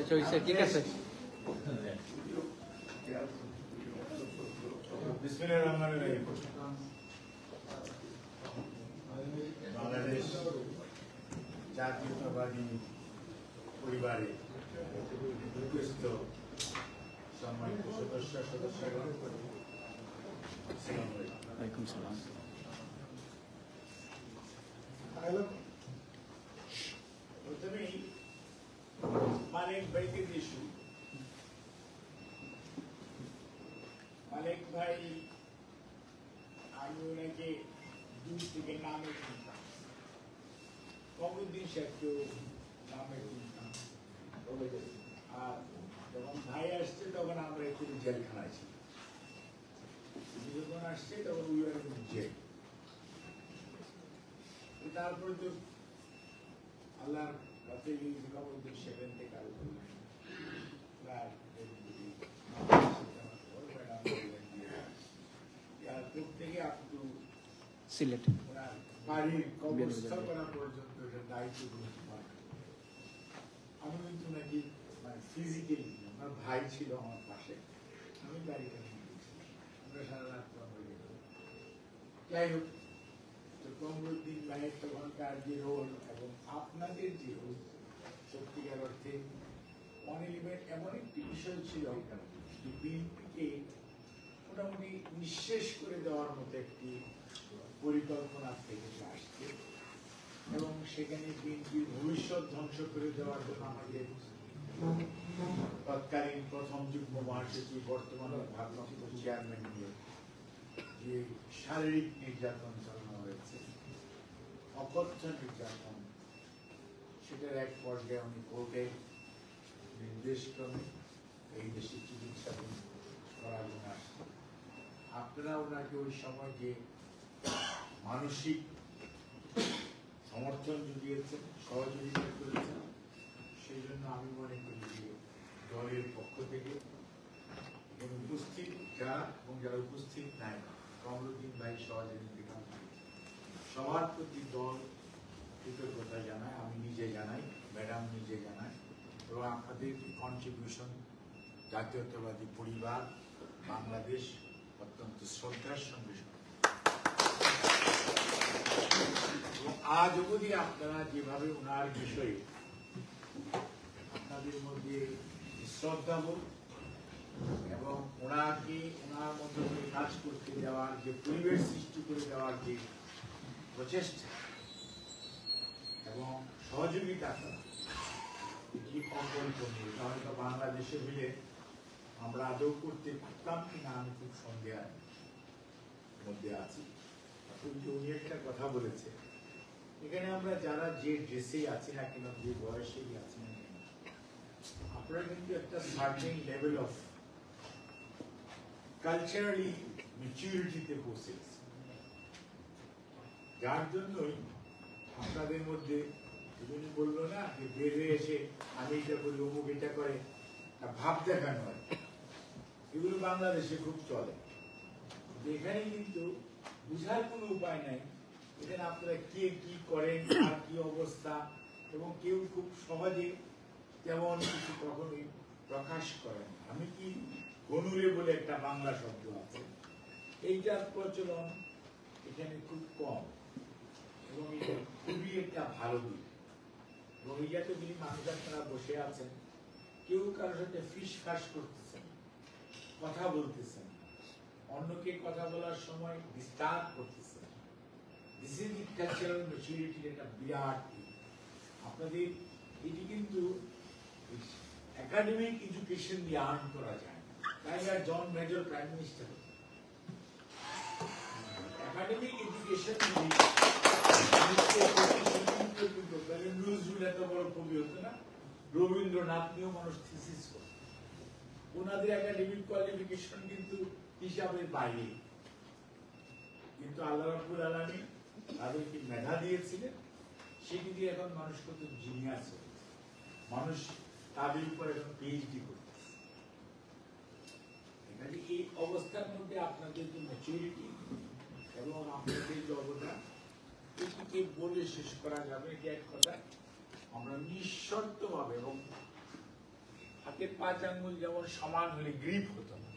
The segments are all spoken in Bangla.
হইছে ঠিক আছে বিসমিল্লাহির রহমানির রহিম বাংলাদেশ জাতীয়তাবাদী পরিবারে উপস্থিত সম্মানিত সদস্যগণ ওয়ালাইকুম সালাম প্রথমেই মালিক ভাইকে দিয়েছি মালিক ভাই আমি ওনাকে দূর থেকে নামে কিনতাম কমরুদ্দিন সাহেবকেও নামে কিনতাম আর যখন ভাই আসছে তখন আমরা একটু জেলখানায় ছিলাম যখন আসছে তখন উই আর জেল তারপরে তো আল্লাহর রাতে কমরুদ্দিন সাহেবের থেকে আরো এয়ারপোর্ট থেকে আপ টু সিলেট বাড়ির কবরস্থাপনা পর্যন্ত দায়িত্ব গ্রহণ করে আমি কিন্তু নাকি মানে ফিজিক্যালি আমার ভাই ছিল আমার পাশে আমি গাড়িটা নিয়ে গেছিলাম আমরা সারা রাত যাই হোক তো কমরুদ্দিন ভাইয়ের তখনকার যে রোল এবং আপনাদের যে রোল সত্যিকার অর্থে অনিলিমের এমন একটি বিষয় ছিল যে বিএনপিকে মোটামুটি নিঃশেষ করে দেওয়ার মতো একটি পরিকল্পনা থেকে আসছে এবং সেখানে বিএনপির ভবিষ্যৎ ধ্বংস করে দেওয়ার জন্য আমাদের তৎকালীন প্রথম যুগ্ম মহাসচিব বর্তমানে ভারপ্রাপ্ত চেয়ারম্যান নিয়ে যে শারীরিক নির্যাতন চালানো হয়েছে অকথ্য নির্যাতন সেটার এক পর্যায়ে উনি কোর্টের নির্দেশক্রমে এই দেশে চিকিৎসা করার জন্য আসছে আপনারা ওনাকে ওই সময় যে মানসিক সমর্থন জুগিয়েছেন সহযোগিতা করেছেন সেই জন্য আমি মনে করি যে দলের পক্ষ থেকে উপস্থিত যারা এবং যারা উপস্থিত নাই কমরুদ্দিন ভাই সহযোগিতা সবার প্রতি দল কৃতজ্ঞতা জানায় আমি নিজে জানাই ম্যাডাম নিজে জানাই এবং আপনাদের কন্ট্রিবিউশন জাতীয়তাবাদী পরিবার বাংলাদেশ অত্যন্ত শ্রদ্ধার সঙ্গে আজ অবধি আপনারা যেভাবে ওনার বিষয়ে আপনাদের মধ্যে শ্রদ্ধাবোধ এবং ওনাকে ওনার মধ্যে কাজ করতে দেওয়ার যে পরিবেশ সৃষ্টি করে দেওয়ার যে প্রচেষ্টা এবং সহযোগিতা করা এটি অপরিকল্পনীয় হয়তো বাংলাদেশে মিলে আমরা আদৌ করতে পারতাম কিনা আমি খুব সন্দেহের মধ্যে আছি উনি একটা কথা বলেছে এখানে আমরা যারা যে ড্রেসে আছি না কেন যে বয়সেই আছি না কেন আপনারা কিন্তু একটা সার্টেন লেভেল অফ কালচারালি ম্যাচুরিটিতে পৌঁছে যার জন্যই আপনাদের মধ্যে উনি বললো না যে বের হয়ে এসে আমি এটা করি অমুক এটা করে ভাব দেখানো হয় এগুলো বাংলাদেশে খুব চলে এখানে কিন্তু বুঝার কোনো উপায় নাই এখানে আপনারা কে কি করেন আর কি অবস্থা এবং কেউ খুব সহজে তেমন কিছু কখনোই প্রকাশ করেন আমি কি গনুরে বলে একটা বাংলা শব্দ আছে এইটার প্রচলন এখানে খুব কম এবং এটা খুবই একটা ভালো দিক এবং এইটাতে যদি মানুষ আপনারা বসে আছেন কেউ কারোর সাথে ফিস ফাস করতেছেন কথা বলতেছেন অন্যকে কথা বলার সময় ডিস্টার্ব করতেছেন this is the cultural maturity একটা বিরাট আপনাদের এটি কিন্তু একাডেমিক এডুকেশন দিয়ে আর্ন করা যায় তাই আর John Major prime minister academic education Nazrul এত বড় কবি হতো না রবীন্দ্রনাথ নিয়েও মানুষ থিসিস করত ওনাদের একাডেমিক কোয়ালিফিকেশন কিন্তু হিসাবের বাইরে কিন্তু আল্লাহ রাব্বুল আলামিন তাদেরকে মেধা দিয়েছিলেন সেটি দিয়ে এখন মানুষ কত জিনিয়াস হয়েছে মানুষ তাদের উপর এখন পিএইচডি করতেছে এখানে এই অবস্থার মধ্যে আপনাদের যে ম্যাচুরিটি এবং আপনাদের যে অবদান এটিকে বলে শেষ করা যাবে যে এক কথা আমরা নিঃশর্তভাবে এবং হাতের 5 আঙ্গুল যেমন সমান হলে গ্রিপ হতো না,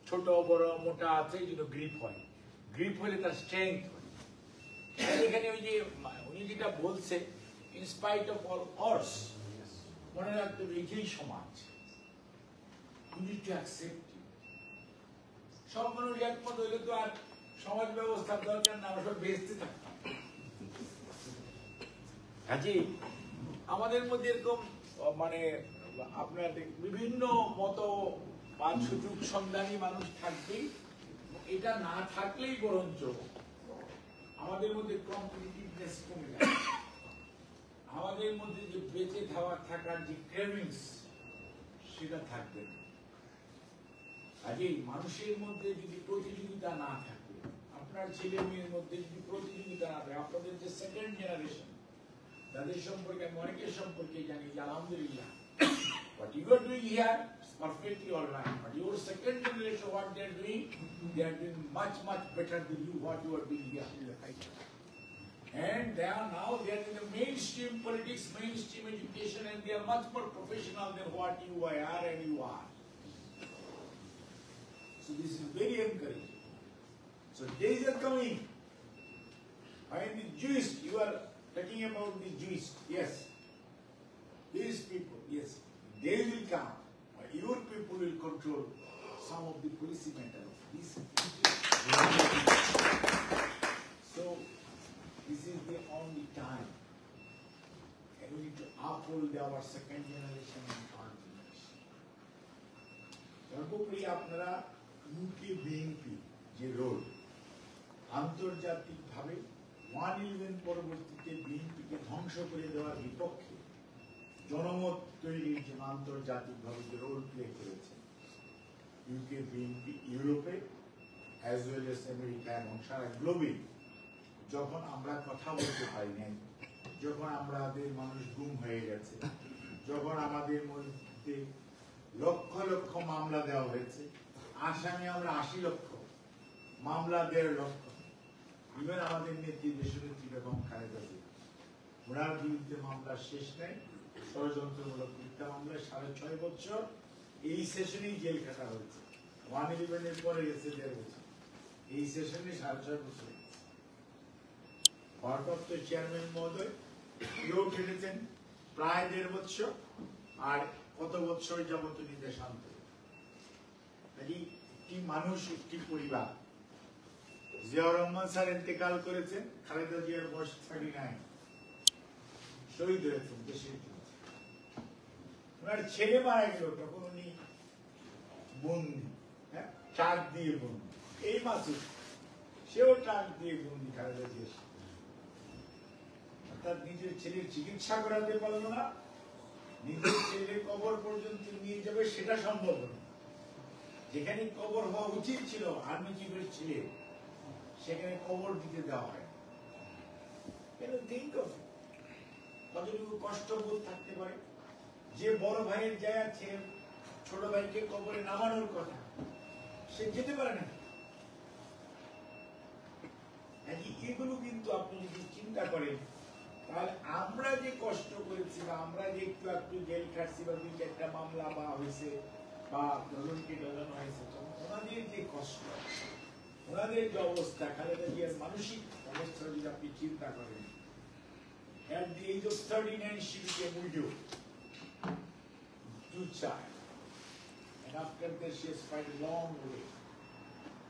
ছোট বড় মোটা আছে এই জন্য গ্রিপ হয়, গ্রিপ হলে তার স্ট্রেংথ হয়। এখানে ওই যে উনি যেটা বলছে, in spite of all ods, মনে রাখতে হবে এটাই সমাজ। You need to accept it. সব মানুষ একমত হইলে তো আর সমাজ ব্যবস্থার দরকার না, আমরা সব বেঁচতে থাকতাম। কাজেই আমাদের মধ্যে এরকম মানে আপনার বিভিন্ন মত বা সুযোগ সন্ধানী মানুষ থাকবেই, এটা না থাকলেই বরঞ্চ আমাদের মধ্যে কম্পিটিটিভনেস কমে যায়, আমাদের মধ্যে যে বেঁচে থাকার যে ক্রেভিংস সেটা থাকবে না। কাজেই মানুষের মধ্যে যদি প্রতিযোগিতা না থাকে, আপনার ছেলে মেয়ের মধ্যে যদি প্রতিযোগিতা না থাকে, আপনাদের যে সেকেন্ড জেনারেশন তাদের সম্পর্কে আমি অনেকের সম্পর্কে জানি যে আলহামদুলিল্লাহ what you are doing here is perfectly all right, but your second generation what they are doing much better than you what you are doing here. And they are now in the mainstream politics, mainstream education, and they are much more professional than what you are and you are. So this is very encouraging. So days are coming. And the Jewish, you are talking about the Jewish, yes. These people, yes. They will come. But your people will control some of the policy matter of this. So this is the only time. And we need to uphold our second generation and third generation. সর্বোপরি আপনারা ইউকে বিএনপি যে রোল, আন্তর্জাতিকভাবে 1/11 পরবর্তীতে বিএনপিকে ধ্বংস করে দেওয়ার বিপক্ষে জনমত তৈরির জন্য আন্তর্জাতিকভাবে যে রোল প্লে করেছে ইউকে বিএনপি, ইউরোপে অ্যাজ ওয়েল এস আমেরিকা এবং সারা গ্লোবে, যখন আমরা কথা বলতে পারি নাই, যখন আমাদের মানুষ গুম হয়ে গেছে, যখন আমাদের মধ্যে লক্ষ লক্ষ মামলা দেওয়া হয়েছে, আসামি আমরা 80 লক্ষ, মামলা 1.5 লক্ষ, ইভেন আমাদের নেত্রী দেশনেত্রী বেগম খালেদা জিয়া, ওনার বিরুদ্ধে মামলা শেষ নেই, ষড়যন্ত্রমূলক মিথ্যা মামলায় 6.5 বছর এই সেশনেই জেল কাটা হয়েছে। 1/11 পরে গেছে 1.5 বছর, এই সেশনে 6.5 বছর। ভারপ্রাপ্ত চেয়ারম্যান মহোদয় এও খেটেছেন প্রায় 1.5 বছর, আর কত বছর যাবত নির্দেশান্ত। একটি মানুষ, একটি পরিবার, জিয়াউর রহমান স্যার ইন্তেকাল করেছেন, খালেদা জিয়ার বয়স 39, শহীদ হয়েছেন দেশের জন্য। ওনার ছেলে মারা গেল তখন উনি বন্দি, ট্রাক দিয়ে বন্দি। এই মাসুদ সেও ট্রাক দিয়ে বন্দি খালেদা জিয়ার, অর্থাৎ নিজের ছেলের চিকিৎসা করাতে পারল না, নিজের ছেলের কবর পর্যন্ত নিয়ে যাবে সেটা সম্ভব না। যেখানে কবর হওয়া উচিত ছিল আর্মি চিফের ছেলে, সেখানে কবর দিতে দেওয়া হয়। কতটুকু কষ্টবোধ থাকতে পারে যে বড় ভাইয়ের জায়গা আছে ছোট ভাইকে কবরে নামানোর কথা, সে যেতে পারে না। এগুলো কিন্তু আপনি যদি চিন্তা করেন, তাহলে আমরা যে কষ্ট করেছি বা আমরা যে একটু জেল খাটছি বা 2-4টা মামলা বা হয়েছে বা ডজনকে ডজন হয়েছে, ওনাদের যে কষ্ট, ওনাদের যে অবস্থা, খালেদা জিয়ার মানসিক অবস্থা যদি আপনি চিন্তা করেন, at the age of 39 she became widow, 2 child, and after that she has quite a long way.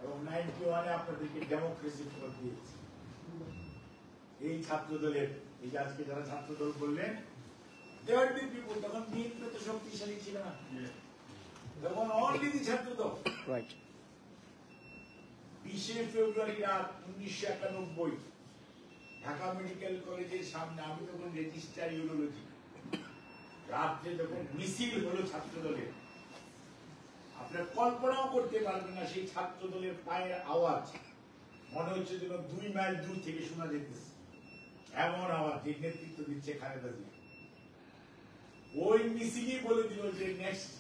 এবং 91-এ আপনাদেরকে ডেমোক্রেসি ফেরত দিয়েছে। এই ছাত্র দলের, এই যে আজকে যারা ছাত্র দল বললেন, দেওয়ার দি পিপল, তখন বিএনপি তো শক্তিশালী ছিল না, তখন অনলি দি ছাত্র দল। রাইট। 20 ফেব্রুয়ারি রাত 1991 ঢাকা মেডিকেল কলেজের সামনে, আমি তখন রেজিস্ট্রার ইউরোলজি, রাত্রে যখন মিছিল হলো ছাত্র দলের, আপনার কল্পনাও করতে পারবেন না সেই ছাত্র দলের পায়ের আওয়াজ মনে হচ্ছে যেন 2 মাইল দূর থেকে শোনা যেতেছে, এমন আওয়াজ। যে নেতৃত্ব দিচ্ছে খালেদা জিয়া, ওই মিছিলই বলে দিল যে নেক্সট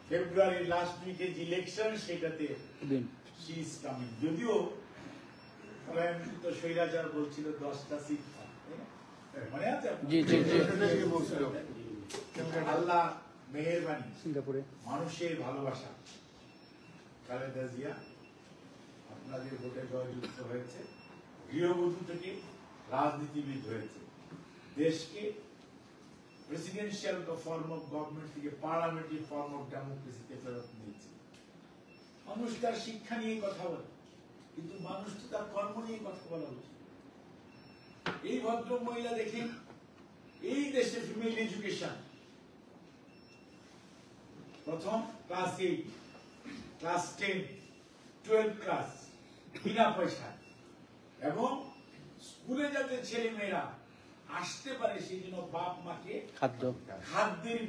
ফেব্রুয়ারি লাস্ট উইকে যে ইলেকশন, সেটাতে শি ইজ কামিং। যদিও স্বৈরাচার বলছিল 10টা সিট, মনে আছে? আল্লাহ মেহেরবানি, সিঙ্গাপুরে মানুষের ভালোবাসা, খালেদা জিয়া আপনাদের ভোটে জয়যুক্ত হয়েছে, গৃহবধূ থেকে রাজনীতিবিদ হয়েছে, দেশকে প্রেসিডেন্সিয়াল ফর্ম অফ গভর্নমেন্ট থেকে পার্লামেন্টারি ফর্ম অফ ডেমোক্রেসিতে ফেরত নিয়েছে। মানুষ তার শিক্ষা নিয়ে কথা বলে, কিন্তু মানুষ তো তার কর্ম নিয়ে কথা বলা উচিত। এই ভদ্র মহিলা দেখেন, এই দেশে ফিমেল এডুকেশন প্রথম ক্লাস 8, ক্লাস 10, 12 ক্লাস বিনা পয়সা, এবং স্কুলে যাতে ছেলে মেয়েরা আসতে পারে সেই জন্য বাপ মাকে খাদ্যের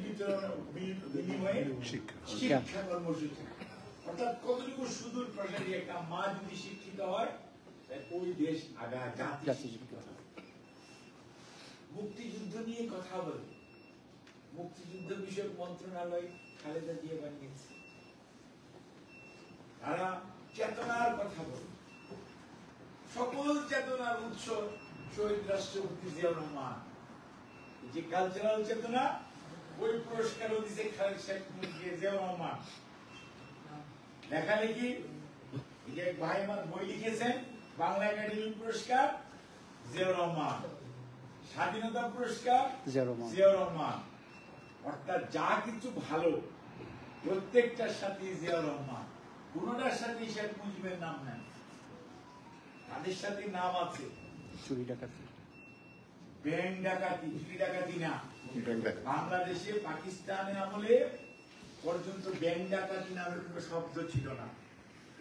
বিনিময়ে শিক্ষা কর্মসূচি। অর্থাৎ কতটুকু সুদূর প্রসারী, একটা মা যদি শিক্ষিত হয় ওই দেশ আগায়, জাতি শিক্ষিত হয়। মুক্তিযুদ্ধ নিয়ে কথা বলে, মুক্তিযুদ্ধ বিষয়ক মন্ত্রণালয় খালেদা জিয়া বানিয়েছে। তারা চেতনার কথা বলে, সকল চেতনার উৎস শহীদ রাষ্ট্রপতি জিয়াউর রহমান। যে কালচারাল চেতনা, ওই পুরস্কারও দিয়েছে খালেদ শেখ জিয়াউর রহমান। লেখালেখি, এক ভাই আমার বই লিখেছেন, বাংলা একাডেমি পুরস্কার জিয়াউর রহমান, স্বাধীনতা পুরস্কার জিয়াউর রহমান। অর্থাৎ যা কিছু ভালো প্রত্যেকটার সাথে জিয়াউর রহমান, কোনটার সাথে শেখ মুজিবের নাম নেন, তাদের সাথে নাম আছে চুরি ডাকাতি, ব্যাংক ডাকাতি, চুরি ডাকাতি না। বাংলাদেশে পাকিস্তানের আমলে পর্যন্ত ব্যাংক ডাকাতি নামে কোনো শব্দ ছিল না,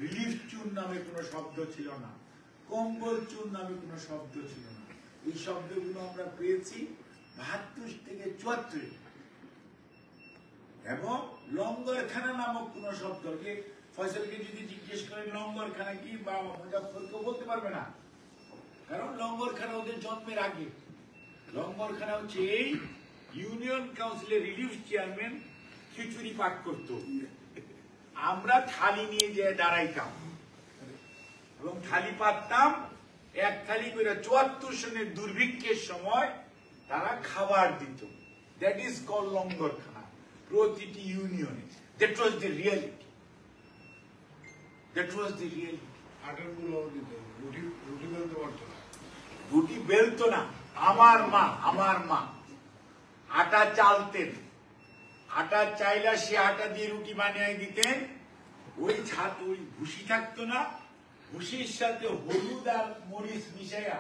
রিলিফ চুর নামে কোনো শব্দ ছিল না, কম্বল চুর নামে কোনো শব্দ ছিল না। এই শব্দগুলো আমরা পেয়েছি ৭২ থেকে ৭৪। এবং লঙ্গরখানা নামক কোন শব্দকে ফয়সালকে যদি জিজ্ঞেস করেন লঙ্গরখানা কি, বা মুজাফফরকে বলতে পারবে না, কারণ লঙ্গরখানা ওদের জন্মের আগে। লঙ্গরখানা হচ্ছে এই ইউনিয়ন কাউন্সিলের রিলিফ চেয়ারম্যান খিচুড়ি পাক করত, আমরা থালি নিয়ে যেয়ে দাঁড়াইতাম এবং থালি পাততাম, এক থালি করে ৭৪ সনের দুর্ভিক্ষের সময় তারা খাবার দিত। দ্যাট ইজ কল্ড লঙ্গরখানা, প্রতিটি ইউনিয়নে। That was the reality, that was the reality. রুটি বেলতো না, আমার মা আটা চালতেন, আটা চাইলা সে আটা দিয়ে রুটি বানিয়ে দিতেন। ওই ছাদ, ওই ভুসি থাকতো না, ভুসির সাথে হলুদ আর মরিচ মিশাইয়া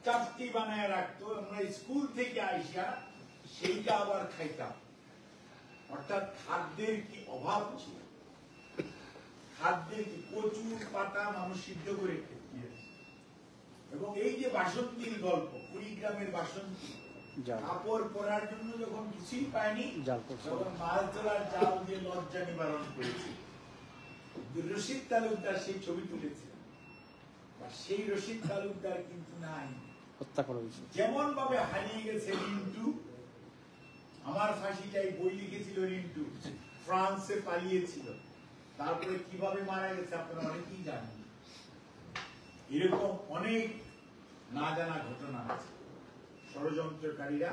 চাপটি বানায় রাখতো। আমরা স্কুল থেকে আইসা সেইটা আবার খাইতাম। অর্থাৎ খাদ্যের কি অভাব ছিল, খাদ্যের কি প্রচুর পাতা মানুষ সিদ্ধ করে খেতে। এবং এই যে বাসন্তীর গল্প, কুড়িগ্রামের বাসন্তী, কাপড় পরার জন্য যখন কিছুই পায়নি তখন মাছ ধরার জাল দিয়ে লজ্জা নিবারণ করেছে। রশিদ তালুকদার সেই ছবি তুলেছিলেন, সেই রশিদ তালুকদার কিন্তু নাই, হত্যা করা হয়েছে। যেমন ভাবে হারিয়ে গেছে রিন্টু, আমার ফাঁসিটাই বই লিখেছিল রিন্টু, ফ্রান্সে পালিয়েছিল, তারপরে কিভাবে মারা গেছে আপনারা অনেকেই জানেন। এরকম অনেক না জানা ঘটনা আছে। ষড়যন্ত্রকারীরা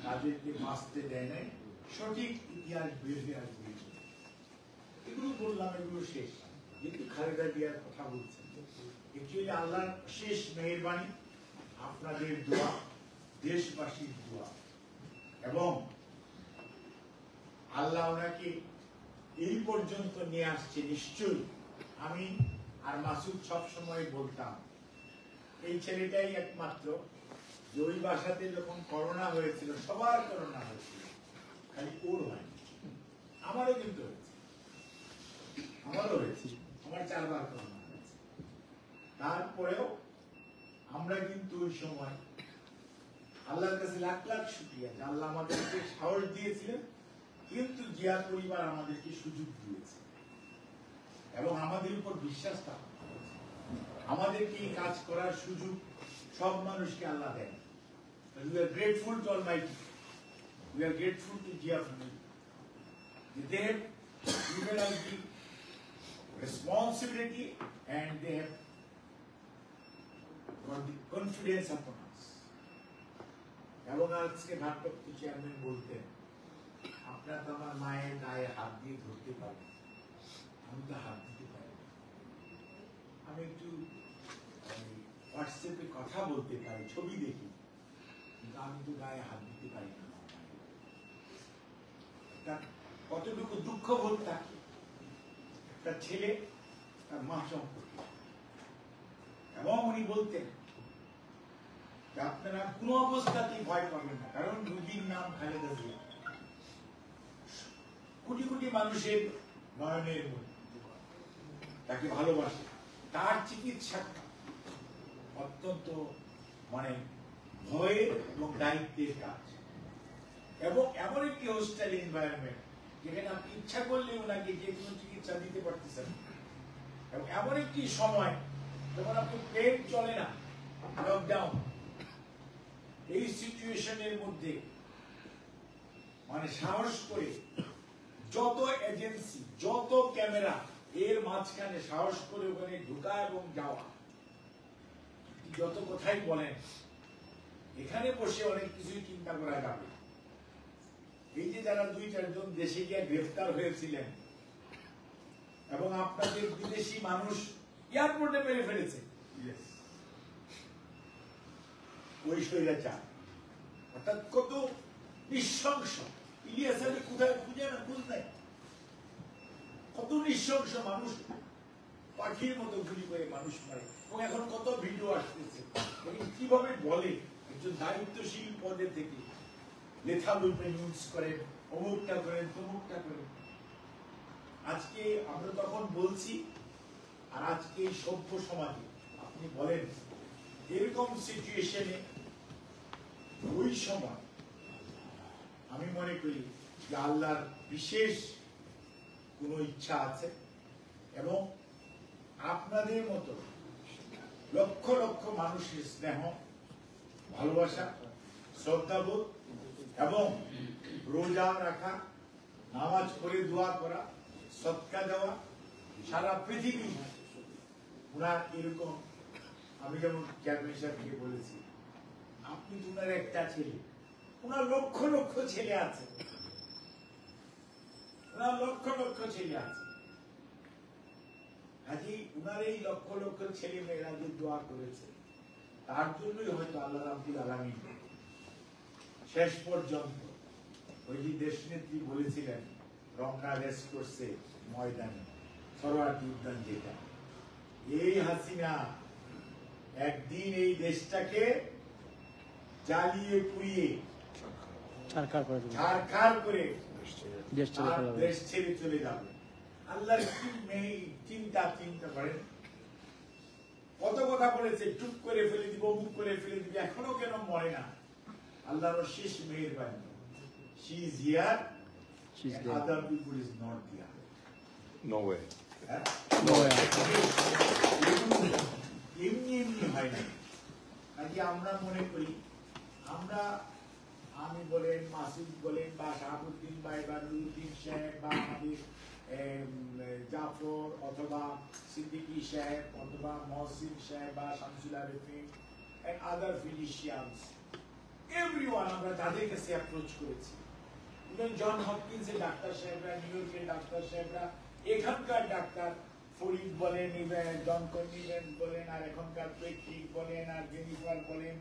তাদেরকে বাঁচতে দেয় নাই, সঠিক ইতিহাস বের হয়ে আসবে। এগুলো বললাম, এগুলো শেষ। কিন্তু খালেদা জিয়ার কথা বলছেন, অ্যাকচুয়ালি আল্লাহর শেষ মেহেরবানি, আপনাদের দোয়া, দেশবাসীর দোয়া, এবং আল্লাহ ওনাকে এই পর্যন্ত নিয়ে আসছে। নিশ্চয়ই আমি আর মাসুদ সবসময় বলতাম, এই ছেলেটাই একমাত্র যে ওই বাসাতে যখন করোনা হয়েছিল, সবার করোনা হয়েছিল, খালি ওর হয়নি। আমারও কিন্তু হয়েছে, আমারও হয়েছে, আমার 4 বার করোনা হয়েছে। তারপরেও আমরা কিন্তু ওই সময় আল্লাহর কাছে লাখ লাখ শুকরিয়া, আল্লাহ আমাদেরকে সাহস দিয়েছিলেন, কিন্তু জিয়া পরিবার আমাদেরকে সুযোগ দিয়েছে এবং আমাদের উপর বিশ্বাস স্থাপন করেছে। আমাদেরকে এই কাজ করার সুযোগ সব মানুষকে আল্লাহ দেন। We are grateful to Almighty. We are grateful to Jia family. They have given us the responsibility and they have got the confidence upon us. এবং আজকে ভারপ্রাপ্ত চেয়ারম্যান বলতেন, আপনার তো আমার মায়ের গায়ে হাত দিয়ে ধরতে পারেন, আমি তো হাত দিতে পারি না। আমি একটু হোয়াটসঅ্যাপে কথা বলতে পারি, ছবি দেখি, কিন্তু আমি তো গায়ে হাত দিতে পারি না। কতটুকু দুঃখ বোধ থাকে একটা ছেলে তার মা সম্পর্কে। এবং উনি বলতেন যে আপনারা কোনো অবস্থাতেই ভয় পাবেন না, কারণ রোগীর নাম খালেদা জিয়া। কোটি কোটি মানুষের নয়নের মধ্যে তাকে ভালোবাসে। তার চিকিৎসা অত্যন্ত ভয়ের এবং দায়িত্বের কাজ, এবং এমন একটি হোস্টেল এনভায়রনমেন্ট যেখানে আপনি ইচ্ছা করলে ওনাকে যে কোনো চিকিৎসা দিতে পারতেছেন, এবং এমন একটি সময় যখন আপনি প্লেন চলে না, লকডাউন, এই সিচুয়েশনের মধ্যে সাহস করে যত এজেন্সি, যত ক্যামেরা এর মাঝখানে সাহস করে ওখানে ঢোকা এবং যাওয়া, যত কথাই বলেন এখানে বসে অনেক কিছুই চিন্তা করা যাবে। এই যে যারা 2-4 জন দেশে গিয়ে গ্রেফতার হয়েছিলেন এবং আপনাদের বিদেশি মানুষ এয়ারপোর্টে মেরে ফেলেছে, ওই স্বৈরাচার, অর্থাৎ কত নৃশংস। ইলিয়াস আলী কোথায় খুঁজে না খুঁজ নাই, কত নৃশংস মানুষ পাখির মতো গুলি করে মানুষ মারে। এবং এখন কত ভিডিও আসতেছে কিভাবে বলে একজন দায়িত্বশীল পদে থেকে লেথাল ওয়েপন ইউজ করেন, অমুকটা করেন, তমুকটা করেন। আজকে আমরা তখন বলছি, আর আজকে এই সভ্য সমাজে আপনি বলেন এরকম সিচুয়েশনে ওই সময় আমি মনে করি যে আল্লাহর বিশেষ কোন ইচ্ছা আছে, এবং আপনাদের মতো লক্ষ লক্ষ মানুষের স্নেহ, ভালোবাসা, শ্রদ্ধাবোধ এবং রোজা রাখা, নামাজ পড়ে দোয়া করা, সদকা দেওয়া, সারা পৃথিবী ওনার এরকম। আমি যেমন চেয়ারম্যান সাহেবকে বলেছি, আপনি তো ওনার একটা ছেলে, ওনার লক্ষ লক্ষ ছেলে আছে, ওনার লক্ষ লক্ষ ছেলে আছে। কাজে ওনার এই লক্ষ লক্ষ ছেলে মেয়েরা যে দোয়া করেছে, তার জন্যই হয়তো আল্লাহ রাব্বুল আলামিন শেষ পর্যন্ত ওই যে দেশনেত্রী বলেছিলেন রমনা রেস করছে ময়দানে, সরোয়ার্দী উদ্যান, যেটা এই হাসিনা একদিন এই দেশটাকে জ্বালিয়ে পুড়িয়ে ছারখার করে দেশ ছেড়ে চলে যাবে। আল্লাহর কি চিন্তা করেন, কত কথা বলেছে, চুপ করে ফেলে দিব, মুখ করে ফেলে দিব, এখনো কেন মরে না? আল্লাহর শেষ মেহেরবানি, she is here and other people is not here. Nowhere. এমনি হয় না। কাজে আমরা মনে করি, আমি বলেন, মাসুদ বলেন, বা শাহাবুদ্দিন ভাই, বা নুরুদ্দিন সাহেব, বা আমাদের জাফর, অথবা সিদ্দিকী সাহেব, অথবা মহসিন সাহেব, বা Shamsul Arifin and other physicians, everyone, আমরা যাদের কাছে অ্যাপ্রোচ করেছি, জন হপকিন্সের ডাক্তার সাহেবরা, নিউ ইয়র্কের ডাক্তার সাহেবরা, এখানকার ডাক্তার ফরিদ বলেন, জন কর্নিভেন্ট বলেন, আর এখনকার পেট্রিক বলেন, আর জেনিফার বলেন,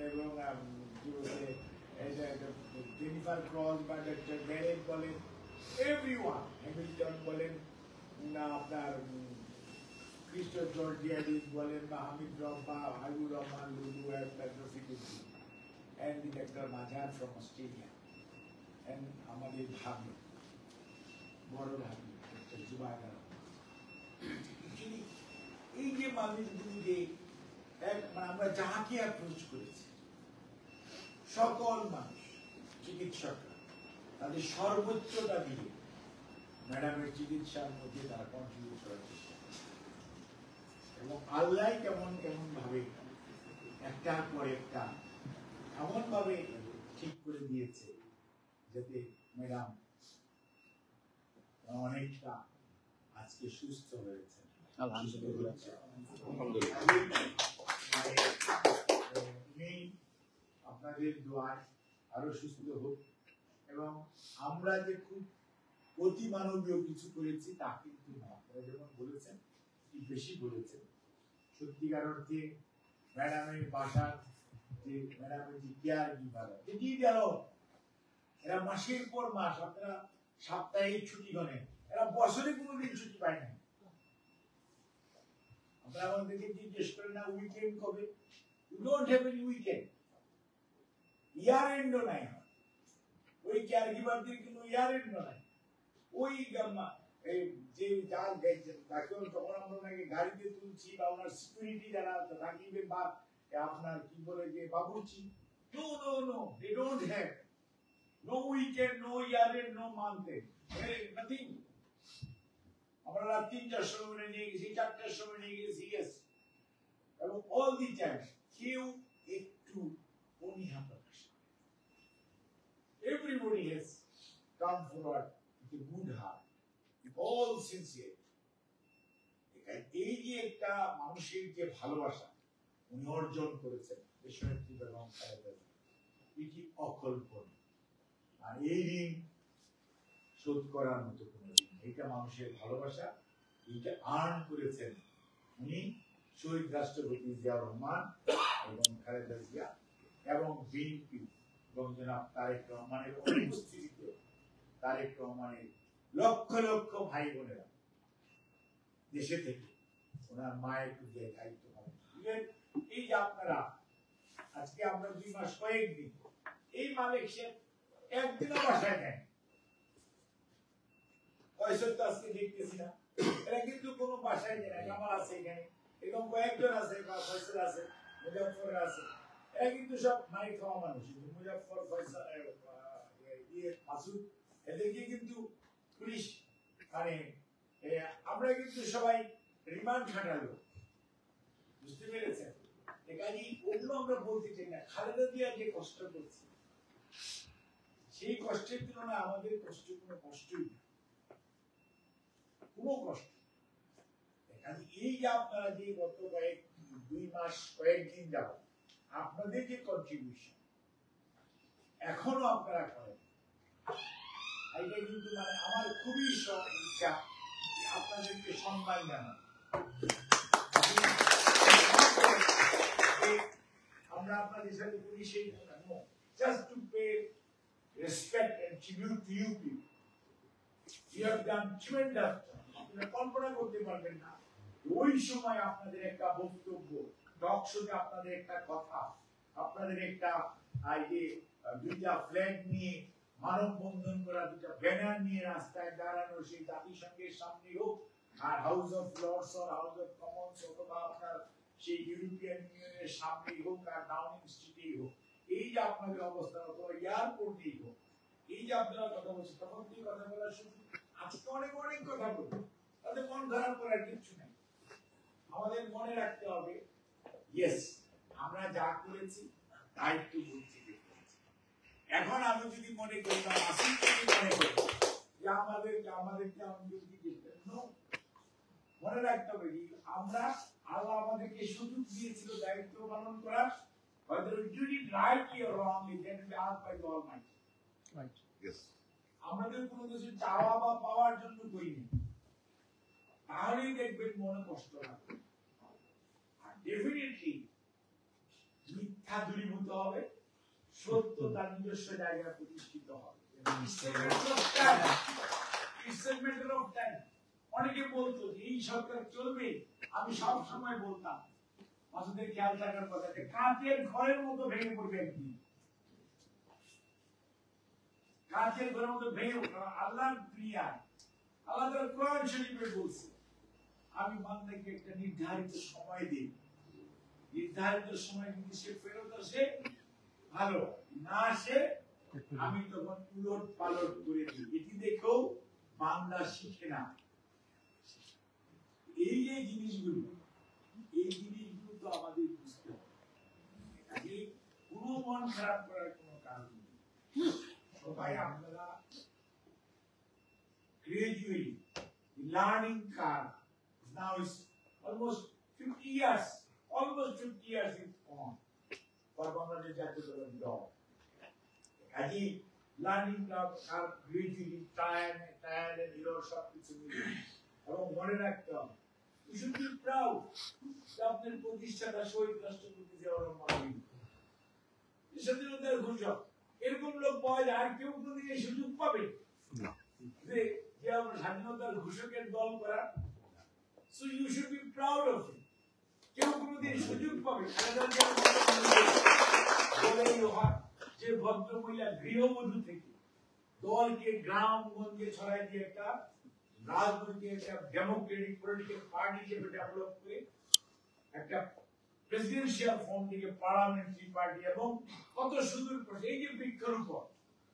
এবং জেনিফার ক্রস বা ডক্টর ব্যারেট বলেন, এভরিওয়ান, হ্যামিল্টন বলেন, না আপনার ক্রিস্টোফ জর্জিয়াডিস বলেন, বা হামিদ রব্বা, হাবিবুর রহমান লুলু, and the Dr. Mazhar from Australia, and আমাদের ভাবি, বড় ভাবি ডক্টর জুবাইদা। এই যে মানুষগুলি যে আমরা যাকে অ্যাপ্রোচ করেছি, সকল মানুষ, চিকিৎসকরা তাদের সর্বোচ্চটা দিয়ে ম্যাডামের চিকিৎসার মধ্যে তারা কন্ট্রিবিউট করার চেষ্টা করে, এবং আল্লাহ কেমন কেমন ভাবে একটার পর একটা এমন ভাবে ঠিক করে দিয়েছে যাতে ম্যাডাম অনেকটা আজকে সুস্থ হয়েছে। আপনাদের দোয়ায় আরো সুস্থ হোক, এবং আমরা যে খুব অতিমানবীয় কিছু করেছি তা কিন্তু না। আপনারা যেমন বলেছেন, বেশি বলেছেন, সত্যিকার অর্থে ম্যাডামের বাসার যে ম্যাডামের যে কেয়ার গিভার এটি গেল, এরা মাসের পর মাস, আপনারা সাপ্তাহিক ছুটি গণেন, এরা বছরে কোনোদিন ছুটি পায় না। আপনারা আমাদেরকে জিজ্ঞেস করেন না উইকেন্ড কবে? You don't have any weekend, year এন্ডও নাই। ওই কেয়ার গিভারদের কোনো ইয়ার এন্ডও নাই। ওই যে যার তখন আমরা ওনাকে গাড়িতে তুলছি বা ওনার সিকিউরিটি যারা থাকিবে বা আপনার কি বলে যে বাবুর্চি, no no no, they don't have no weekend, no year end, no month end, nothing. আমরা রাত 3টার সময় নিয়ে গেছি, 4টার সময় নিয়ে গেছি, ইয়েস। এবং অল দি টাইম কেউ একটু অনীহা প্রকাশ করে। Everybody has come forward with a good heart, with all sincere. এই যে একটা মানুষের যে ভালোবাসা উনি অর্জন করেছেন দেশনেত্রী বেগম খালেদা জিয়া, এটি অকল্পনীয়। আর এই ঋণ শোধ করার মতো কোন ঋণ, এটা মানুষের ভালোবাসা, এইটা আর্ন করেছেন উনি শহীদ রাষ্ট্রপতি জিয়াউর রহমান এবং খালেদা জিয়া এবং বিএনপি এবং জনাব তারেক রহমানের অনুপস্থিতিতে তারেক রহমানের লক্ষ লক্ষ ভাই বোনেরা দেশে থেকে ওনার মায়ের দিয়ে দায়িত্ব পালন। এই যে আপনারা আজকে আমরা 2 মাস কয়েকদিন এই মালিক সে একদিনও বাসায় নেন, পয়সা তো আজকে দেখতেছি না, এরা কিন্তু কোনো বাসায় নেয় না। কামাল আছে এখানে, এরকম কয়েকজন আছে, বা ফয়সাল আছে, মুজাফফর আছে, এরা কিন্তু সব মাই খাওয়া মানুষ। মুজাফফর, ফয়সাল, মাসুদ, এদেরকে কিন্তু পুলিশ মানে আমরা কিন্তু সবাই রিমান্ড খাটালো, বুঝতে পেরেছেন? কাজেই ওগুলো আমরা বলতে চাই না। খালেদা জিয়া যে কষ্ট করছে সেই কষ্টের তুলনায় আমাদের কষ্ট কোনো কষ্টই না, কোনো কষ্ট। এই যে আপনারা যে গত 2 মাস কয়েকদিন যাব আপনাদের যে কন্ট্রিবিউশন এখনো আপনারা করেন, এটা কিন্তু মানে আমার খুবই ইচ্ছা আপনাদেরকে সম্মান জানানো। আমরা আপনাদের সাথে করি সেই just to pay respect and tribute to you people. You have done tremendous. আপনারা কল্পনা করতে পারবেন না ওই সময় আপনাদের একটা বক্তব্য, টক শোতে আপনাদের একটা কথা, আপনাদের একটা দুইটা ফ্ল্যাগ নিয়ে মানববন্ধন করা, দুটা ব্যানার নিয়ে রাস্তায় দাঁড়ানো, সেই জাতিসংঘের সামনে হোক আর হাউস অফ লর্ডস আর হাউস অফ কমন্স অথবা আপনার সেই ইউরোপিয়ান ইউনিয়নের সামনেই হোক আর ডাউনিং স্ট্রিটেই হোক, এই যে আপনাদের অবস্থা অথবা এয়ারপোর্টেই হোক, এই যে আপনারা কথা বলছেন, তখন কি কথা বলার সুযোগ? আজকে অনেক অনেক কথা বলবো, তাদের মন খারাপ করার কিছু নেই। আমাদের মনে রাখতে হবে, ইয়েস আমরা যা করেছি তাই তো বলছি। এখন আমি যদি মনে করি বা আসিফ যদি মনে করি যে আমাদেরকে মনে রাখতে হবে আমরা, আল্লাহ আমাদেরকে সুযোগ দিয়েছিল দায়িত্ব পালন করার, whether we did it rightly or wrongly, that will be asked by the Almighty. Right. Yes. আমাদের কোনো কিছু চাওয়া বা পাওয়ার জন্য করিনি, তাহলেই দেখবেন মনে কষ্ট লাগবে। আর ডেফিনেটলি মিথ্যা দূরীভূত হবে, সত্য তার নিজস্ব জায়গায় প্রতিষ্ঠিত হবে। অনেকে বলতো এই সরকার চলবে, আমি সব সময় বলতাম মাসুদের খেয়াল থাকার কথা, কাঁচের ঘরের মতো ভেঙে পড়বে একদিন, কাঁচের ঘরের মতো ভেঙে পড়বে। আল্লাহর ক্রিয়া, আল্লাহ তাআলা কোরআন শরীফে বলছে আমি বান্দাকে একটা নির্ধারিত সময় দিই, নির্ধারিত সময় যদি সে ফেরত আসে ভালো, না আসে আমি তখন উলট পালট করে দিই। এটি দেখেও বান্দা শিখে না। এই যে জিনিসগুলো, এই জিনিসগুলো তো আমাদের বুঝতে হবে। কোনো মন খারাপ করার কোনো কারণ নেই। সবাই আপনারা gradually the learning curve now is almost 50 years is on for Bangladesh Jatiyatabaদী দল। কাজেই লার্নিং ক্লাব আর ক্রিয়েটিভিটি টায়ার এন্ড হিরো সবকিছু মিলে এবং মনে রাখতে হবে you should be proud আপনার প্রতিষ্ঠাতা শহীদ রাষ্ট্রপতি জিয়াউর রহমান স্বাধীনতার ঘোষক এরকম লোক পাওয়া যায় আর কেউ কোনোদিন এই সুযোগ পাবে না যে আমরা স্বাধীনতার ঘোষকের দল করা so you should be proud of it কেউ কোনোদিন সুযোগ পাবে যে ভদ্র মহিলা গৃহবধূ থেকে দলকে গ্রামগঞ্জে ছড়াই দিয়ে একটা রাজনৈতিক একটা ডেমোক্রেটিক পলিটিক্যাল পার্টি হিসেবে ডেভেলপ করে একটা প্রেসিডেন্সিয়াল ফর্ম থেকে পার্লামেন্টারি পার্টি এবং কত সুদূর এই যে বৃক্ষরোপণ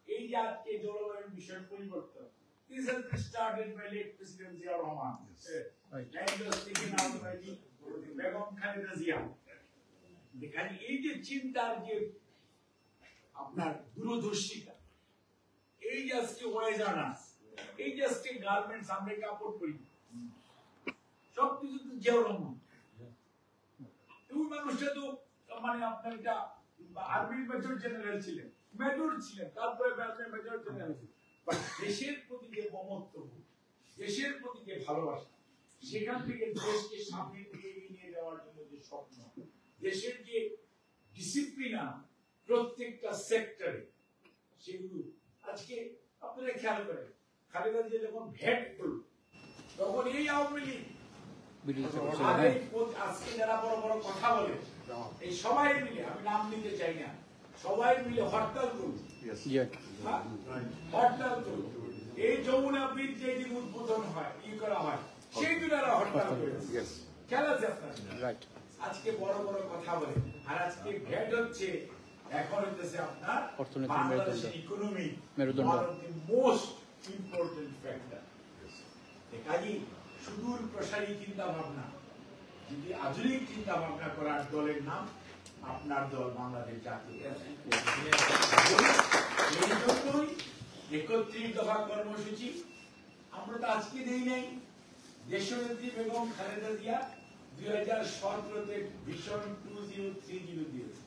এই যে আজকে জলবায়ুর বিষয় পরিবর্তন this has been started by late President Zia Rahman and was taken out by the Begum Khaleda Zia দেখানি এই যে চিন্তার যে আপনার দূরদর্শিতা এই যে আজকে ওয়াইজার্নাস এই যে আজকে গার্মেন্টস আমরা কাপড় পরি সবকিছু তো জিয়াউর রহমান ওই মানুষটা তো মানে আপনার এটা আর্মির মেজর জেনারেল ছিলেন তারপরে মেজর জেনারেল দেশের প্রতি যে মমত্ব দেশের প্রতি যে ভালোবাসা সেখান থেকে দেশকে সামনে এগিয়ে নিয়ে যাওয়ার জন্য যে স্বপ্ন দেশের যে ডিসিপ্লিন প্রত্যেকটা সেক্টরে সেগুলো আজকে আপনারা খেয়াল করেন খালেদা জিয়া যখন ভ্যাট করল তখন এই আওয়ামী লীগ আজকে যারা বড় বড় কথা বলে এই সবাই মিলে আমি নাম নিতে চাই না সবাই মিলে হরতাল করল হরতাল করল এই যমুনা ব্রিজ যেদিন উদ্বোধন হয় করা হয় সেই দিন এরা হরতাল করেছে খেয়াল আছে আপনার আজকে বড় বড় কথা বলে আর আজকে ভ্যাট হচ্ছে এখন হচ্ছে আপনার বাংলাদেশের ইকোনমি মোস্ট ইম্পর্টেন্ট ফ্যাক্টর কাজী সুদূর প্রসারী চিন্তা ভাবনা যদি আধুনিক চিন্তা ভাবনা করার দলের নাম আপনার দল বাংলাদেশ জাতীয় এই জন্যই 31 দফা কর্মসূচি আমরা তো আজকে দেই নাই দেশনেত্রী বেগম খালেদা জিয়া 2017-তে ভিশন 2030 দিয়েছে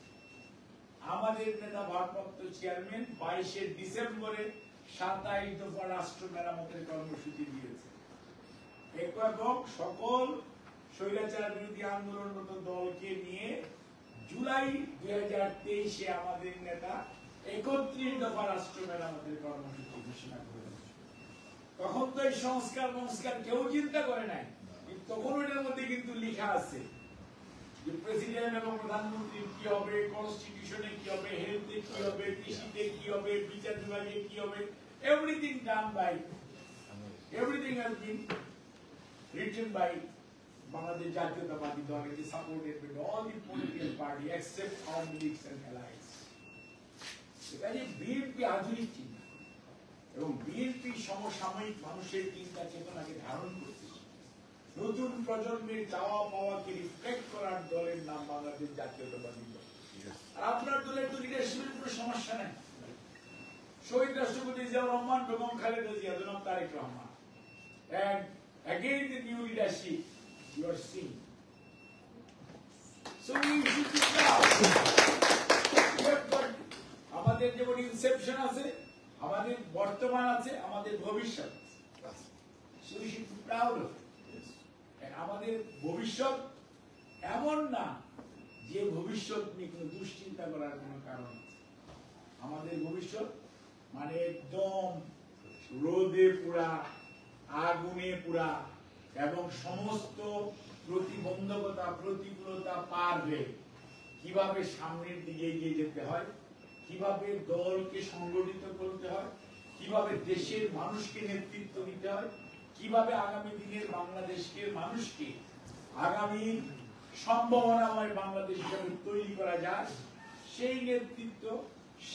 আমাদের নেতা ভারপ্রাপ্ত চেয়ারম্যান 22 ডিসেম্বরে 27 দফা রাষ্ট্র মেরামতের কর্মসূচি দিয়েছে এবং সকল স্বৈরাচার বিরোধী আন্দোলনরত দলকে নিয়ে জুলাই 2023-এ আমাদের নেতা 31 দফা রাষ্ট্র মেরামতের কর্মসূচি ঘোষণা করেছে তখন তো এই সংস্কার কেউ চিন্তা করে নাই তখন এটার মধ্যে কিন্তু লেখা আছে যে প্রেসিডেন্ট এবং প্রধানমন্ত্রী কি হবে কনস্টিটিউশনে কি হবে হেলথে কি হবে কৃষিতে কি হবে বিচার বিভাগে কি হবে everything done by everything has been written by Bangladesh Jaতীয়তাবাদী দল it is supported by all the political party except Awamu League and allies এখানে বিএনপি আধুনিক চিন্তা এবং বিএনপি সমসাময়িক মানুষের চিন্তা চেতনাকে ধারণ করছে নতুন প্রজন্মের চাওয়া পাওয়াকে রিফ্লেক্ট করার দলের নাম বাংলাদেশ জাতীয়তাবাদী দল আর আপনার দলের তো লিডারশিপের কোনো সমস্যা নেই শহীদ রাষ্ট্রপতি জিয়াউর রহমান বেগম খালেদা জিয়া জনাব Tarique Rahman and again the new leadership you are seeing so we should be proud আমাদের যেমন ইনসেপশন আছে আমাদের বর্তমান আছে আমাদের ভবিষ্যৎ so we should be proud of it আমাদের ভবিষ্যৎ এমন না যে ভবিষ্যৎ নিয়ে কোনো দুশ্চিন্তা করার কোনো কারণ আছে আমাদের ভবিষ্যৎ মানে একদম রোদে পুরা আগুনে পুরা এবং সমস্ত প্রতিবন্ধকতা প্রতিকূলতা পার হয়ে কিভাবে সামনের দিকে এগিয়ে যেতে হয় কিভাবে দলকে সংগঠিত করতে হয় কিভাবে দেশের মানুষকে নেতৃত্ব দিতে হয় কিভাবে আগামী দিনের বাংলাদেশকে মানুষকে আগামী সম্ভাবনাময় বাংলাদেশ হিসেবে তৈরি করা যায় সেই নেতৃত্ব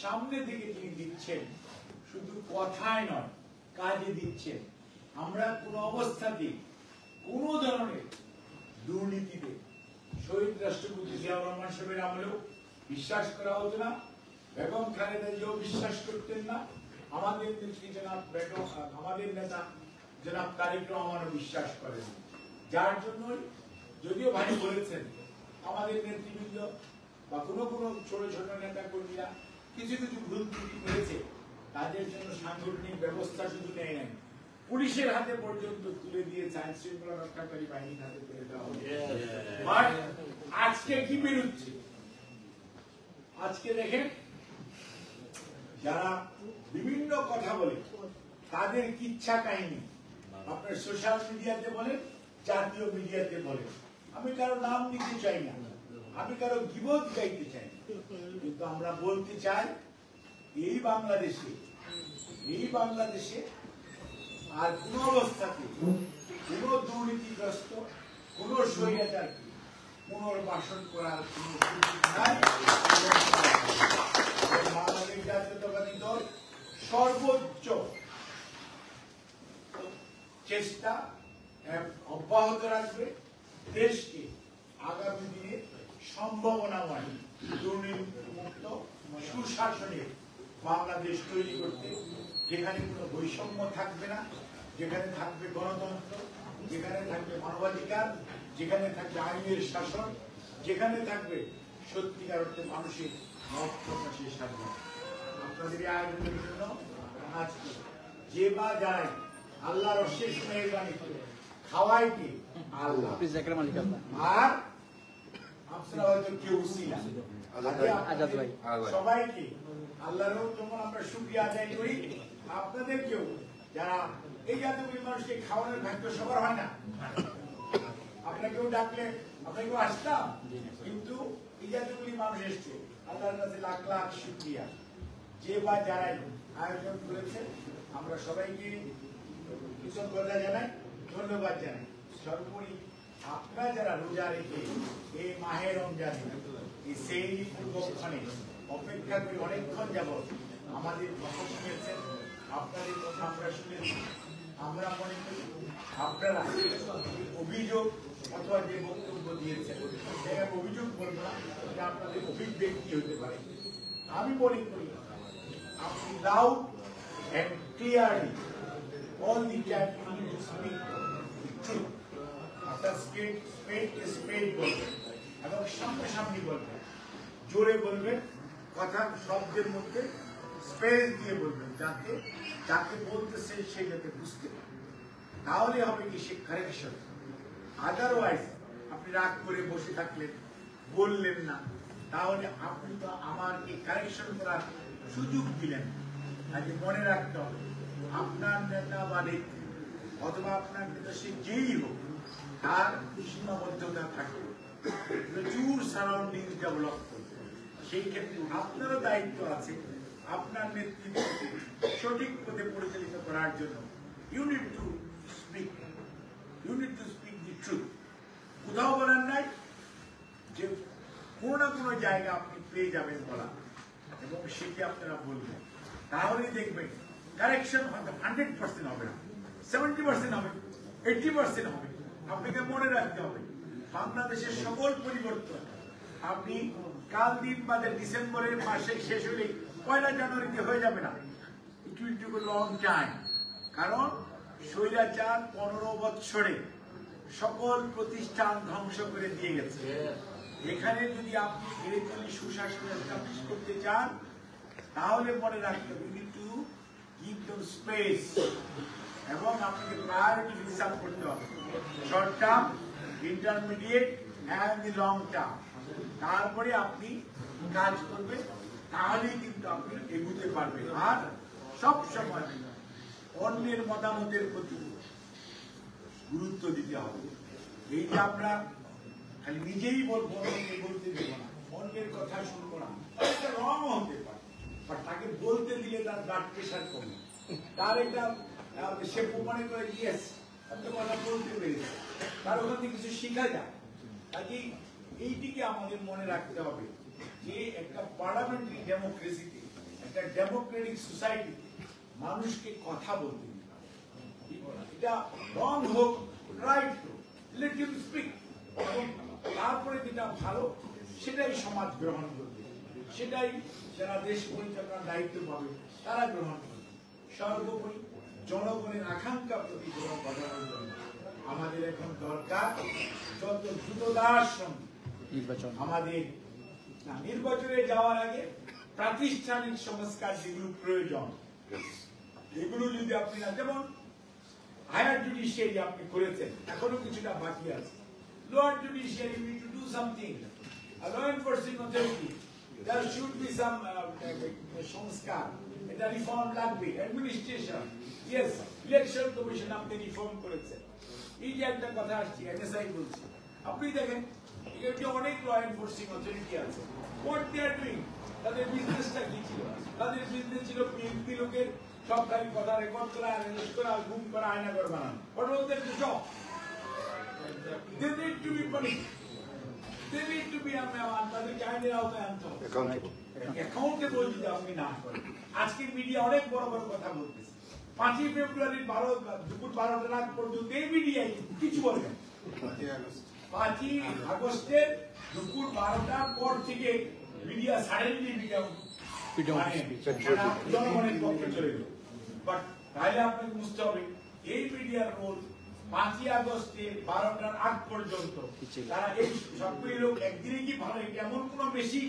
সামনে থেকে তিনি দিচ্ছেন শুধু কথায় নয় কাজে দিচ্ছেন আমরা কোন অবস্থাতেই কোন ধরনের দুর্নীতিতে শহীদ রাষ্ট্রপতি জিয়াউর রহমান সাহেবের আমলেও বিশ্বাস করা হতো না বেগম খালেদা জিয়াও বিশ্বাস করতেন না আমাদের নেত্রী জনাব বেগম আমাদের নেতা জনাব তারেক রহমানও বিশ্বাস করেন যার জন্যই যদিও ভাই বলেছেন আমাদের নেতৃবৃন্দ বা কোনো ছোট ছোট নেতা কর্মীরা কিছু ভুল ত্রুটি করেছে তাদের জন্য সাংগঠনিক ব্যবস্থা শুধু নেয় নাই, পুলিশের হাতে পর্যন্ত তুলে দিয়ে আইন শৃঙ্খলা রক্ষাকারী বাহিনীর হাতে তুলে দেওয়া হবে। আজকে কি বেরোচ্ছে? আজকে দেখেন যারা বিভিন্ন কথা বলে তাদের কিচ্ছা কাহিনী আপনার সোশ্যাল মিডিয়াতে বলেন, জাতীয় মিডিয়াতে বলেন। আমি কারো নাম নিতে চাই না, আমি কারো গীবত গাইতে চাই না, কিন্তু আমরা বলতে চাই এই বাংলাদেশে আর কোন অবস্থাতে কোন দুর্নীতিগ্রস্ত কোন স্বৈরাচারকে পুনর্বাসন করার কোন সুযোগ নাই। বাংলাদেশ জাতীয়তাবাদী দল সর্বোচ্চ চেষ্টা অব্যাহত রাখবে দেশকে আগামী দিনে সম্ভাবনাময় দুর্নীতিমুক্ত সুশাসনের বাংলাদেশ তৈরি করতে, যেখানে কোনো বৈষম্য থাকবে না, যেখানে থাকবে গণতন্ত্র, যেখানে থাকবে মানবাধিকার, যেখানে থাকবে আইনের শাসন, যেখানে থাকবে সত্যিকার অর্থে মানুষের মত প্রকাশের স্বাধীনতা। আপনাদের এই আয়োজনের জন্য আজকে যে বা যারাই আল্লাহর অশেষ মেহেরবানি করে খাওয়াই কি আল্লাহ, আর আপনারা হয়তো কেউ ছিলেন সবাইকে আল্লাহরও যেমন আমরা শুকরিয়া আদায় করি, আপনাদেরকেও যারা এই জাতীয় মানুষকে খাওয়ানোর ভাগ্য সবার হয় না। আপনাকেও ডাকলে আপনাকেও আসতাম, কিন্তু এই জাতীয় মানুষ এসছে, আল্লাহর কাছে লাখ লাখ শুকরিয়া। যে বা যারাই আয়োজন করেছে আমরা সবাইকে কৃতজ্ঞতা জানাই, ধন্যবাদ জানাই। সর্বোপরি আপনারা যারা রোজা রেখে এই মাহে রমজানে এই সেই পূর্বক্ষণে অপেক্ষা করে অনেকক্ষণ যাবৎ আমাদের কথা শুনেছেন, আপনাদের কথা আমরা শুনেছি। আমরা মনে করি আপনারা অভিযোগ অথবা যে বক্তব্য দিয়েছেন সেটা অভিযোগ বলবো না, এটা আপনাদের অভিব্যক্তি হতে পারে। আমি মনে করি আপনি loud and clearly all the time you need to speak the truth. আপনার স্পেড বলবেন এবং সামনাসামনি বলবেন, জোরে বলবেন, কথা শব্দের মধ্যে স্পেস দিয়ে বলবেন, যাতে যাকে বলতেছেন সে যাতে বুঝতে পারে। তাহলে হবে কি সে কারেকশন। আদারওয়াইজ আপনি রাগ করে বসে থাকলেন, বললেন না, তাহলে আপনি তো আমাকে কারেকশন করার সুযোগ দিলেন। আগে মনে রাখতে হবে আপনার নেতা বা নেত্রী অথবা আপনার নেতা সে যেই হোক তার সীমাবদ্ধতা থাকে, প্রচুর সারাউন্ডিং ডেভেলপ করবে। সেই ক্ষেত্রে আপনারও দায়িত্ব আছে আপনার নেতৃত্বকে সঠিক পথে পরিচালিত করার জন্য। You need to speak the truth. কোথাও বলার নাই যে কোনো না কোনো জায়গা আপনি পেয়ে যাবেন বলা, এবং সেটি আপনারা বলবেন। তাহলেই দেখবেন কারেকশন হয়তো 100% হবে না, 70% হবে, 80% হবে। আপনাকে মনে রাখতে হবে বাংলাদেশের সকল পরিবর্তন আপনি কাল দিন বাদে ডিসেম্বরের মাসে শেষ হলে 1 জানুয়ারিতে হয়ে যাবে না। It will take a long time. কারণ স্বৈরাচার 15 বছরে সকল প্রতিষ্ঠান ধ্বংস করে দিয়ে গেছে। এখানে যদি আপনি এরকমই সুশাসন এস্টাবলিশ করতে চান তাহলে মনে রাখতে হবে you need to give them space, এবং আপনাকে প্রায়োরিটি হিসাব করতে হবে, short term, intermediate and the long term. তারপরে আপনি কাজ করবেন, তাহলেই কিন্তু আপনি এগুতে পারবেন। আর সব সময় অন্যের মতামতের প্রতি গুরুত্ব দিতে হবে। এই যে আমরা খালি নিজেই বলবো, বলতে দেবো না, অন্যের কথা শুনবো না, একটা রং হতে পারে, বাট তাকে বলতে দিলে তার ব্লাড প্রেশার কমে, তার একটা সে মনে করে ইয়েস আমি তো কথা বলতে পেরেছি, তার ওখান থেকে কিছু শেখা যায়। কাজেই এইটিকে আমাদের মনে রাখতে হবে যে একটা পার্লামেন্টারি ডেমোক্রেসিতে, একটা ডেমোক্রেটিক সোসাইটিতে মানুষকে কথা বলতে দিতে হবে। এটা রং হোক, রাইট হোক, লেট হিম স্পিক। এবং তারপরে যেটা ভালো সেটাই সমাজ গ্রহণ করবে, সেটাই যারা দেশ পরিচালনার দায়িত্ব পাবে তারা গ্রহণ করবে। সর্বোপরি জনগণের আকাঙ্ক্ষা প্রতিফলন ঘটানোর জন্য আমাদের এখন দরকার যত দ্রুততার সঙ্গে নির্বাচন। আমাদের নির্বাচনে যাওয়ার আগে প্রাতিষ্ঠানিক সংস্কার যেগুলো প্রয়োজন এগুলো যদি আপনি না, যেমন হায়ার জুডিশিয়ারি আপনি করেছেন, এখনো কিছুটা বাকি আছে। Lower judiciary we to do something. Law enforcing authority, there should be some সংস্কার, এটা রিফর্ম লাগবে। অ্যাডমিনিস্ট্রেশন, ইয়েস, ইলেকশন কমিশন আপনি রিফর্ম করেছেন। এই যে একটা কথা আসছে, এনএসআই বলছি, আপনি দেখেন এখানে অনেক ল এনফোর্সিং অথরিটি আছে, হোয়াট দে আর ডুইং, তাদের বিজনেসটা কি ছিল? তাদের বিজনেস ছিল বিএনপি লোকের সব খালি কথা রেকর্ড করা, অ্যারেস্ট করা, গুম করা, আয়নাঘর বানানো। What was their job? They need to be punished. They need to be তাদেরকে আইনের আওতায় আনতে হবে। অ্যাকাউন্টেবল যদি আপনি না করেন। আজকের মিডিয়া অনেক বড় বড় কথা বলতেছে। 5ই ফেব্রুয়ারি দুপুর 12টার আগ পর্যন্ত এই মিডিয়ায় কিছু বলবেন। 5ই আগস্টের দুপুর 12টার পর থেকে মিডিয়া সাডেনলি জনগণের পক্ষে চলে গেল। বাট তাহলে আপনাকে বুঝতে হবে এই মিডিয়ার রোল 5ই আগস্টের 12টার আগ পর্যন্ত তারা এই সবগুলি লোক একদিনে কি ভালো, এমন কোন বেশি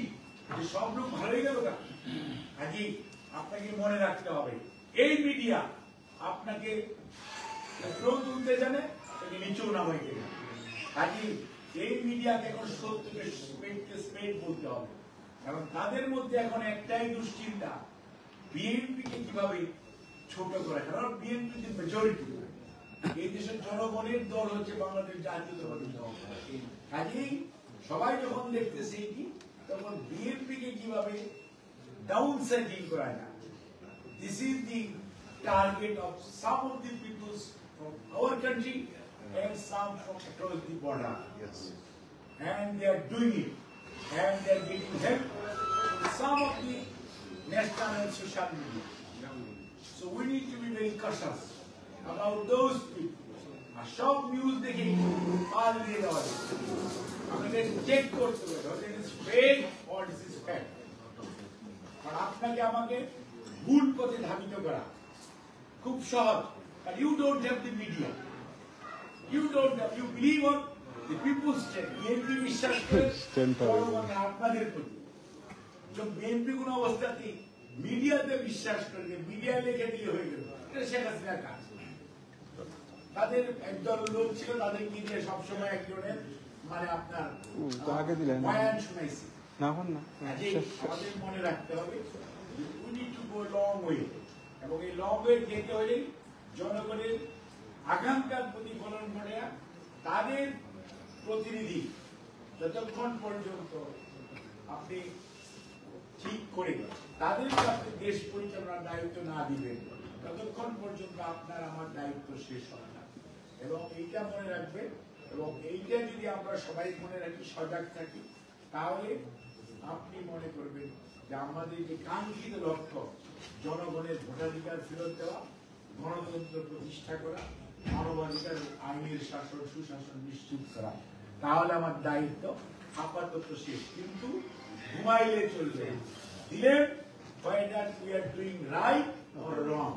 যে সব লোক ভালো হয়ে গেল না। কাজে আপনাকে মনে রাখতে হবে এই মিডিয়া আপনাকে উপরেও তুলতে জানে, নিচেও নামাই দেবে। কাজে এই মিডিয়াকে এখন সত্যকে স্প্রেড বলতে হবে। কারণ তাদের মধ্যে এখন একটাই দুশ্চিন্তা, বিএনপিকে কিভাবে ছোট করা। কারণ বিএনপি যে মেজরিটি, এই দেশের জনগণের দল হচ্ছে বাংলাদেশ জাতীয়তাবাদী দল। কাজেই সবাই যখন দেখতেছে কি, তখন বিএনপিকে কিভাবে ডাউন সাইডিং করা যায়। This is the target of some of the peoples from our country and some from across the border. Yes. And they are doing it. And they are getting help from some of the national and social media. So we need to be very cautious about those people. A short news they get all the way. আমাদের চেক করতে হবে whether it is fake or this is fact. আর আপনাকে আমাকে ভুল পথে ধাবিত করা খুব সহজ। But you don't have the media. You don't have, you believe on the people's strength. BNP বিশ্বাস করে জনগণের আপনাদের প্রতি। যে বিএনপি কোন অবস্থাতেই মিডিয়াতে বিশ্বাস করে, মিডিয়া লিখে দিয়ে হয়ে গেল, এটা শেখ হাসিনার কাজ। তাদের একদল লোক ছিল, তাদেরকে দিয়ে সবসময় একজনের মানে আপনার বয়ান শুনাইছে। আমাদের মনে রাখতে হবে we need to go a long way, এবং এই লং ওয়ে যেতে হলে জনগণের আকাঙ্ক্ষার প্রতিফলন ঘটে। তাদের প্রতিনিধি যতক্ষণ পর্যন্ত আপনি ঠিক করে তাদেরকে আপনি দেশ পরিচালনার দায়িত্ব না দিবেন, ততক্ষণ পর্যন্ত আপনার আমার দায়িত্ব শেষ হয় না। এবং এইটা মনে রাখবেন, এবং এইটা যদি আমরা সবাই মনে রাখি, সজাগ থাকি, তাহলে আপনি মনে করবেন যে আমাদের যে কাঙ্ক্ষিত লক্ষ্য, জনগণের ভোটাধিকার ফেরত দেওয়া, গণতন্ত্র প্রতিষ্ঠা করা, মানবাধিকার আইনের শাসন সুশাসন নিশ্চিত করা, তাহলে আমার দায়িত্ব আপাতত শেষ। কিন্তু ঘুমাইলে চলবে দিলেন whether we are doing right or wrong।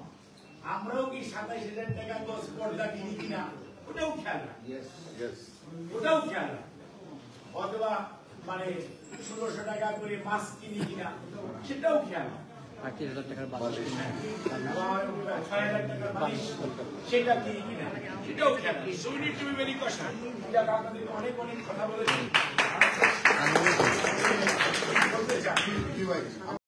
আমরাও কি ২৭,০০০ টাকা গজ পর্দা কিনি কিনা ওটাও খেয়াল রাখি, ওটাও খেয়াল রাখি। অথবা মানে ১৬০০ টাকা করে মাছ কিনি কিনা সেটাও খেয়াল রাখি। ৩৮,০০০ টাকার বালিশ, ৬,০০০ টাকার বালিশ সেটা কিনি কিনা সেটাও খেয়াল রাখি। So we need to be very cautious। আপনাদের অনেক অনেক কথা বলেছি।